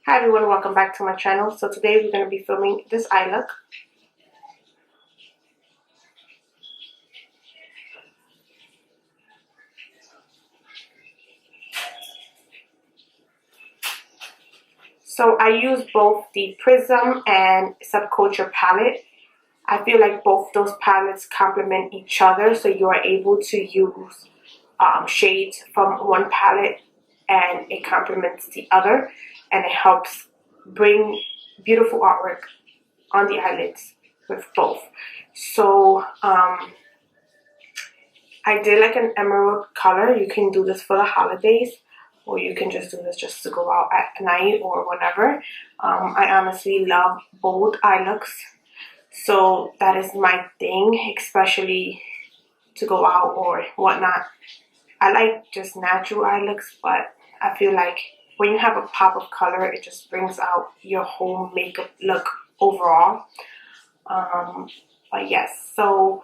Hi everyone, welcome back to my channel. So today we're going to be filming this eye look. So I use both the Prism and Subculture palette. I feel like both those palettes complement each other, so you are able to use shades from one palette and it complements the other, and it helps bring beautiful artwork on the eyelids with both. So I did like an emerald color. You can do this for the holidays, or you can just do this just to go out at night or whenever. I honestly love bold eye looks, so that is my thing, especially to go out or whatnot. I like just natural eye looks, but I feel like when you have a pop of color, it just brings out your whole makeup look overall. But yes, so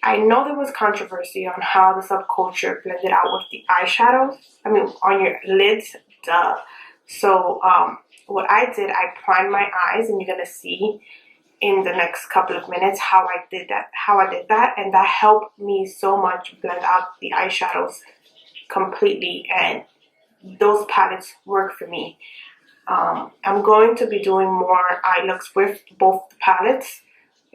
I know there was controversy on how the Subculture blended out with the eyeshadows. I mean, on your lids, duh. So what I did, I primed my eyes, and you're gonna see in the next couple of minutes how I did that, and that helped me so much blend out the eyeshadows completely, and those palettes work for me. I'm going to be doing more eye looks with both palettes,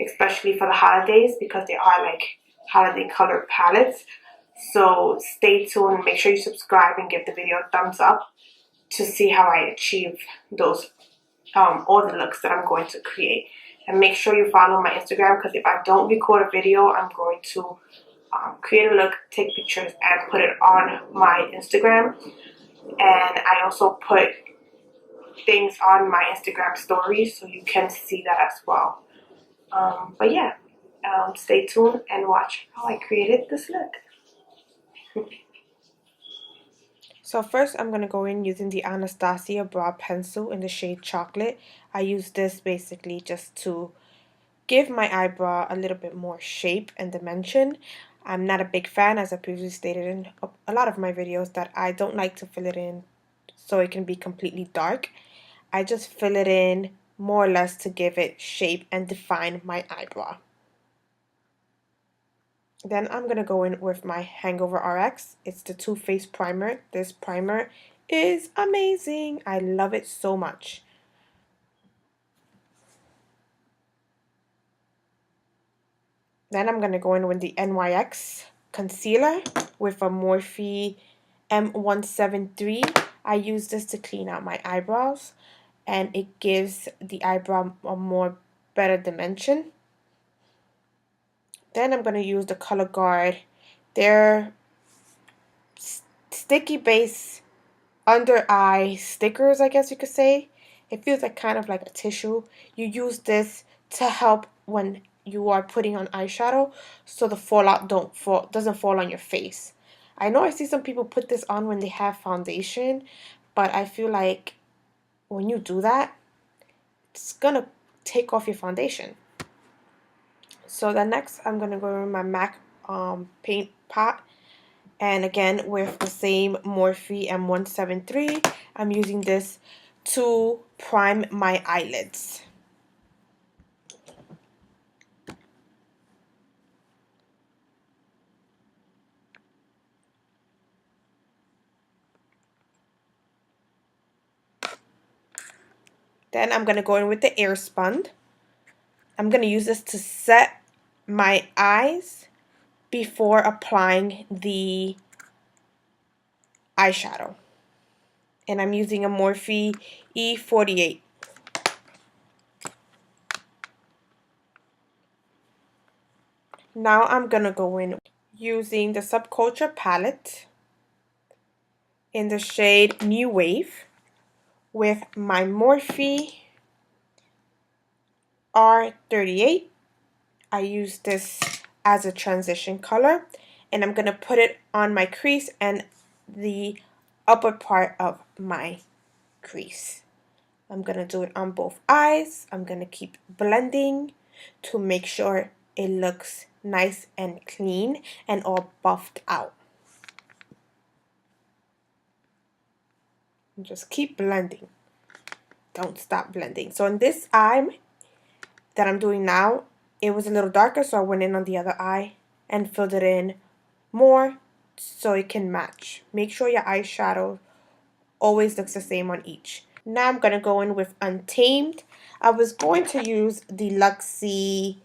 especially for the holidays, because they are like holiday colored palettes. So stay tuned, make sure you subscribe and give the video a thumbs up to see how I achieve those all the looks that I'm going to create. And make sure you follow my Instagram, because if I don't record a video, I'm going to create a look, take pictures, and put it on my Instagram. And I also put things on my Instagram stories, so you can see that as well. But yeah, stay tuned and watch how I created this look. So first I'm going to go in using the Anastasia brow pencil in the shade Chocolate. I use this basically just to give my eyebrow a little bit more shape and dimension. I'm not a big fan, as I previously stated in a lot of my videos, that I don't like to fill it in so it can be completely dark. I just fill it in more or less to give it shape and define my eyebrow. Then I'm going to go in with my Hangover RX. It's the TooFaced primer. This primer is amazing. I love it so much. Then I'm going to go in with the NYX concealer with a Morphe M173. I use this to clean out my eyebrows, and it gives the eyebrow a more better dimension. Then I'm going to use the Color Guard. They're sticky base under eye stickers, I guess you could say. It feels like kind of like a tissue. You use this to help when you are putting on eyeshadow, so the fallout doesn't fall on your face. I know I see some people put this on when they have foundation, but I feel like when you do that, it's gonna take off your foundation. So then next I'm gonna go in my MAC paint pot, and again with the same Morphe M173, I'm using this to prime my eyelids. Then I'm going to go in with the Airspun. I'm going to use this to set my eyes before applying the eyeshadow. And I'm using a Morphe E48. Now I'm going to go in using the Subculture palette in the shade New Wave with my Morphe R38. I use this as a transition color, and I'm going to put it on my crease and the upper part of my crease. I'm going to do it on both eyes. I'm going to keep blending to make sure it looks nice and clean and all buffed out. And just keep blending. don't stop blending. So in this eye that I'm doing now, it was a little darker, so I went in on the other eye and filled it in more so it can match. Make sure your eyeshadow always looks the same on each. Now I'm going to go in with Untamed. I was going to use the Luxie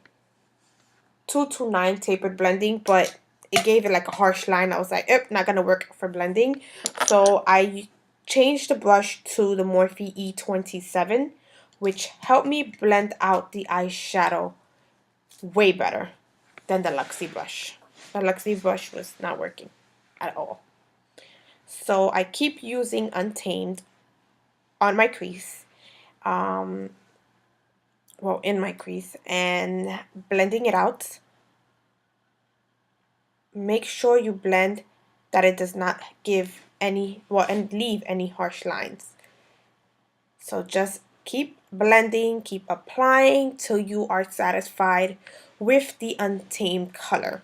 229 tapered blending, but it gave it like a harsh line. I was like, not going to work for blending. So I changed the brush to the Morphe E27, which helped me blend out the eyeshadow way better than the Luxie brush. The Luxie brush was not working at all. So I keep using Untamed on my crease, well, in my crease, and blending it out. Make sure you blend that it does not give any, well, and leave any harsh lines. So just keep blending, keep applying till you are satisfied with the Untamed color.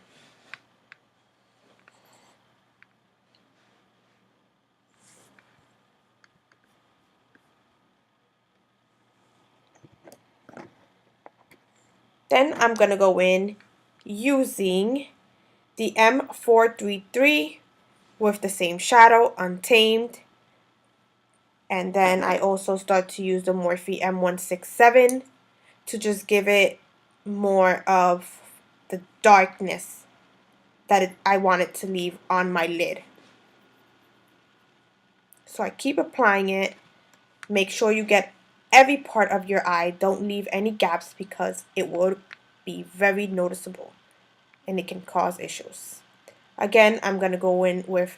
Then I'm going to go in using the M433 with the same shadow, Untamed. And then I also start to use the Morphe M167 to just give it more of the darkness that I want it to leave on my lid. So I keep applying it. Make sure you get every part of your eye. Don't leave any gaps because it will be very noticeable and it can cause issues. Again, I'm going to go in with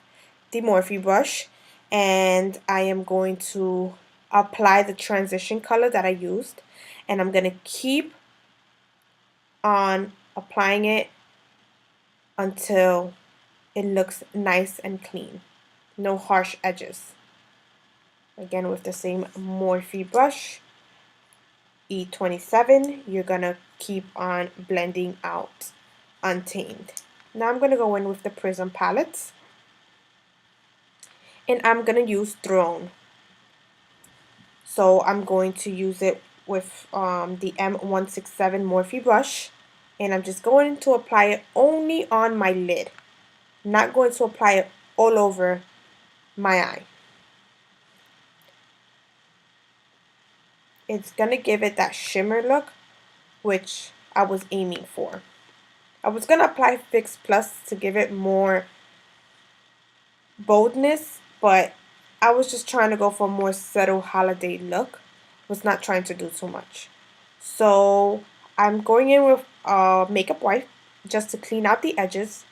the Morphe brush and I am going to apply the transition color that I used, and I'm going to keep on applying it until it looks nice and clean. No harsh edges. Again, with the same Morphe brush, E27, you're going to keep on blending out Untamed. Now I'm going to go in with the Prism palettes, and I'm going to use Throne. So I'm going to use it with the M167 Morphe brush, and I'm just going to apply it only on my lid. I'm not going to apply it all over my eye. It's going to give it that shimmer look, which I was aiming for. I was going to apply Fix Plus to give it more boldness, but I was just trying to go for a more subtle holiday look. Was not trying to do too much. So I'm going in with makeup wipe just to clean out the edges,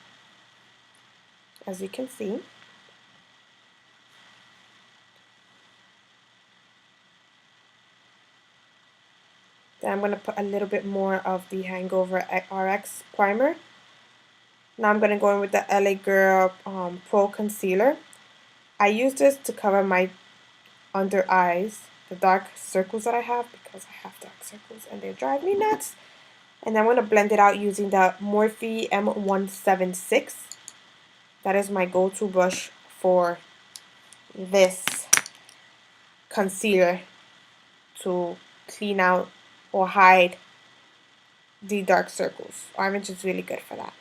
as you can see. Then I'm going to put a little bit more of the Hangover RX primer. Now I'm going to go in with the LA Girl Pro Concealer. I use this to cover my under eyes, the dark circles that I have, because I have dark circles and they drive me nuts. And I'm going to blend it out using the Morphe M176. That is my go-to brush for this concealer to clean out or hide the dark circles. Orange is really good for that.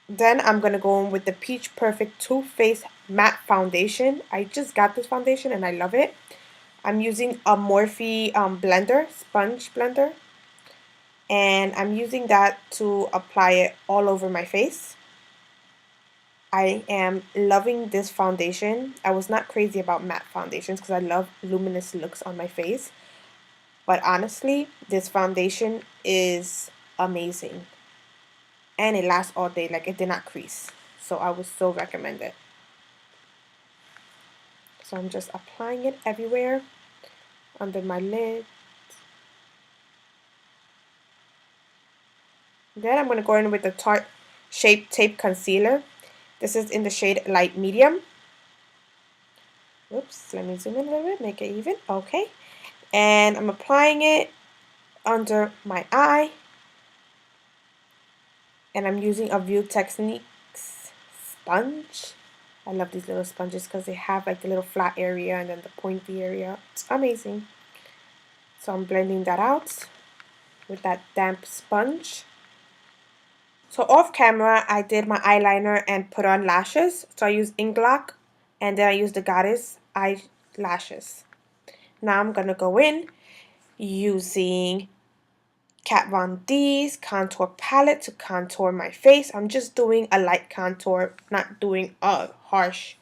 Then I'm going to go in with the Peach Perfect TooFaced Matte Foundation. I just got this foundation and I love it. I'm using a Morphe blender, sponge blender. And I'm using that to apply it all over my face. I am loving this foundation. I was not crazy about matte foundations because I love luminous looks on my face. But honestly, this foundation is amazing. And it lasts all day. Like, it did not crease. So I would so recommend it. So I'm just applying it everywhere under my lid. Then I'm going to go in with the Tarte Shape Tape Concealer. This is in the shade Light Medium. Oops, let me zoom in a little bit, make it even. Okay. And I'm applying it under my eye. And I'm using a View Techniques sponge. I love these little sponges because they have like the little flat area and then the pointy area. It's amazing. So I'm blending that out with that damp sponge. So off camera, I did my eyeliner and put on lashes. So I used Ink Lock and then I used the Goddess eyelashes. Now I'm going to go in using Kat Von D's contour palette to contour my face. I'm just doing a light contour, not doing a harsh,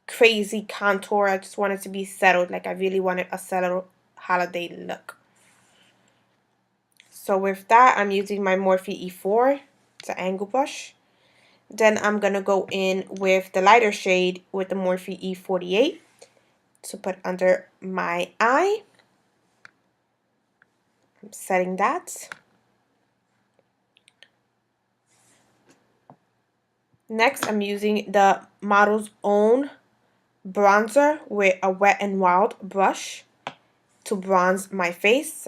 crazy contour. I just want it to be settled, like I really wanted a settled holiday look. So with that, I'm using my Morphe E4. It's an angle brush. Then I'm going to go in with the lighter shade with the Morphe E48 to put under my eye. I'm setting that. Next, I'm using the Model's Own bronzer with a Wet n Wild brush to bronze my face.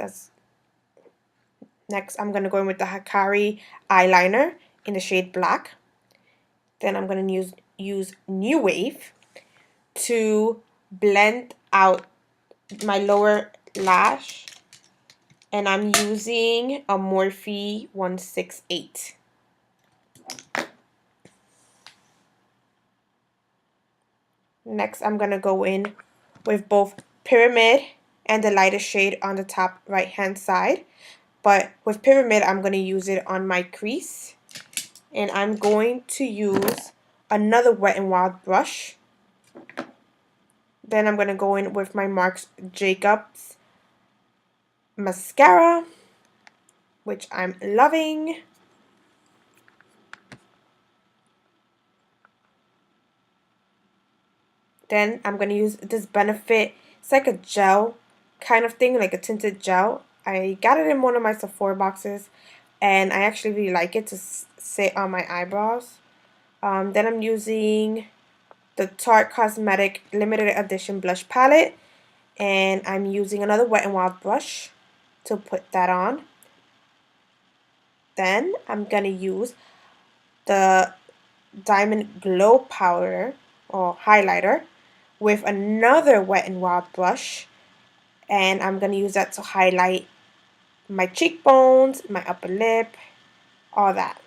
Next, I'm going to go in with the Hikari eyeliner in the shade Black. Then I'm going to use New Wave to blend out my lower lash. And I'm using a Morphe 168. Next, I'm going to go in with both Pyamid and the lighter shade on the top right hand side. But with Pyamid, I'm going to use it on my crease. And I'm going to use another Wet n Wild brush. Then I'm going to go in with my Marc Jacobs mascara, which I'm loving. Then I'm going to use this Benefit. It's like a gel kind of thing, like a tinted gel. I got it in one of my Sephora boxes, and I actually really like it to sit on my eyebrows. Then I'm using the Tarte Cosmetic Limited Edition Blush Palette, and I'm using another Wet n Wild brush to put that on. Then I'm going to use the Diamond Glow Powder or highlighter with another Wet n Wild brush, and I'm going to use that to highlight my cheekbones, my upper lip, all that.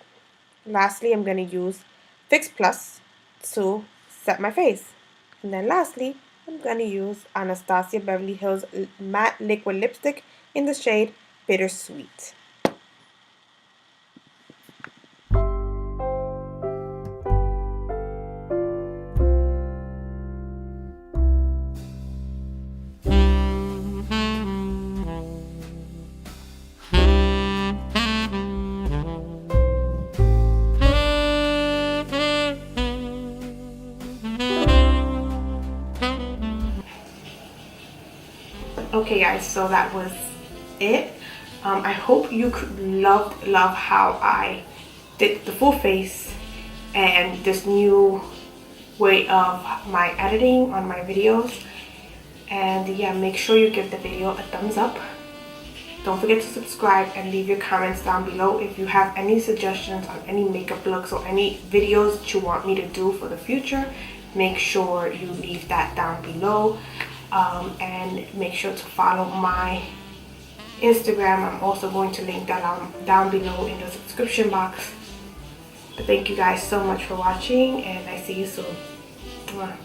Lastly, I'm going to use Fix Plus to set my face. And then lastly, I'm going to use Anastasia Beverly Hills Matte Liquid Lipstick in the shade Bittersweet. Okay guys, so that was it. I hope you love how I did the full face and this new way of my editing on my videos. And yeah, make sure you give the video a thumbs up. Don't forget to subscribe and leave your comments down below if you have any suggestions on any makeup looks or any videos that you want me to do for the future. Make sure you leave that down below. And make sure to follow my Instagram. I'm also going to link that down below in the subscription box. But thank you guys so much for watching, and I see you soon. Mwah.